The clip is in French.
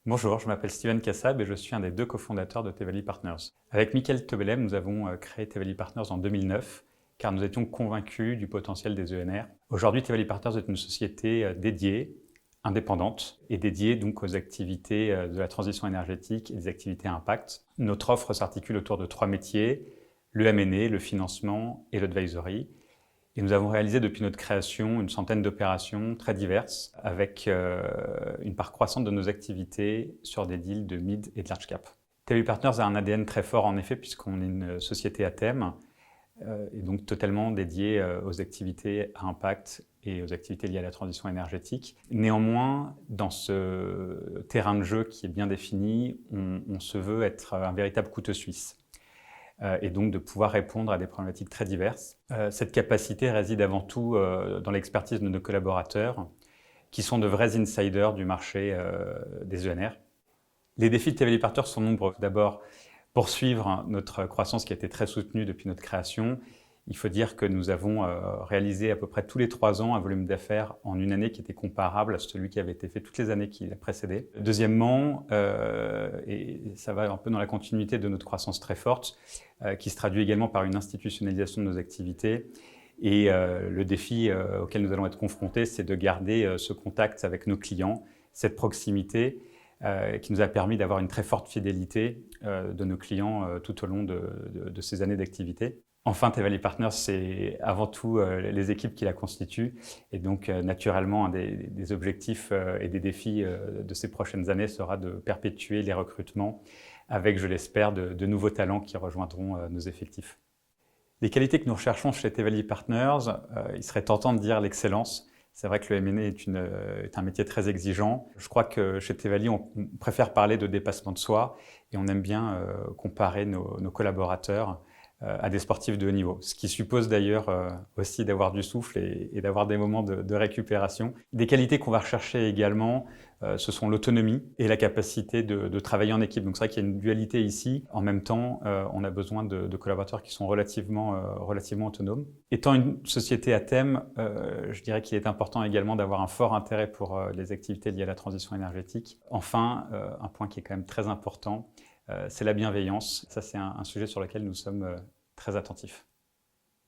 Bonjour, je m'appelle Steven Kassab et je suis un des deux cofondateurs de Tevali Partners. Avec Mickaël Tebelem, nous avons créé Tevali Partners en 2009 car nous étions convaincus du potentiel des ENR. Aujourd'hui, Tevali Partners est une société dédiée, indépendante et dédiée donc aux activités de la transition énergétique et des activités à impact. Notre offre s'articule autour de 3 métiers, le M&A, le financement et l'advisory. Et nous avons réalisé depuis notre création une centaine d'opérations très diverses avec une part croissante de nos activités sur des deals de mid et de large cap. Tevali Partners a un ADN très fort en effet puisqu'on est une société à thème et donc totalement dédiée aux activités à impact et aux activités liées à la transition énergétique. Néanmoins, dans ce terrain de jeu qui est bien défini, on se veut être un véritable couteau suisse. Et donc de pouvoir répondre à des problématiques très diverses. Cette capacité réside avant tout dans l'expertise de nos collaborateurs, qui sont de vrais insiders du marché des ENR. Les défis de Tevali Partners sont nombreux. D'abord, poursuivre notre croissance qui a été très soutenue depuis notre création. Il faut dire que nous avons réalisé à peu près tous les 3 ans un volume d'affaires en une année qui était comparable à celui qui avait été fait toutes les années qui l'a précédé. Deuxièmement, et ça va un peu dans la continuité de notre croissance très forte, qui se traduit également par une institutionnalisation de nos activités. Et le défi auquel nous allons être confrontés, c'est de garder ce contact avec nos clients, cette proximité qui nous a permis d'avoir une très forte fidélité de nos clients tout au long de ces années d'activité. Enfin, Tevali Partners, c'est avant tout les équipes qui la constituent. Et donc, naturellement, un des objectifs et des défis de ces prochaines années sera de perpétuer les recrutements avec, je l'espère, de nouveaux talents qui rejoindront nos effectifs. Les qualités que nous recherchons chez Tevali Partners, il serait tentant de dire l'excellence. C'est vrai que le M&A est un métier très exigeant. Je crois que chez Tevali, on préfère parler de dépassement de soi et on aime bien comparer nos collaborateurs à des sportifs de haut niveau. Ce qui suppose d'ailleurs aussi d'avoir du souffle et d'avoir des moments de récupération. Des qualités qu'on va rechercher également, ce sont l'autonomie et la capacité de travailler en équipe. Donc c'est vrai qu'il y a une dualité ici. En même temps, on a besoin de collaborateurs qui sont relativement autonomes. Étant une société à thème, je dirais qu'il est important également d'avoir un fort intérêt pour les activités liées à la transition énergétique. Enfin, un point qui est quand même très important, c'est la bienveillance. Ça, c'est un sujet sur lequel nous sommes très attentifs.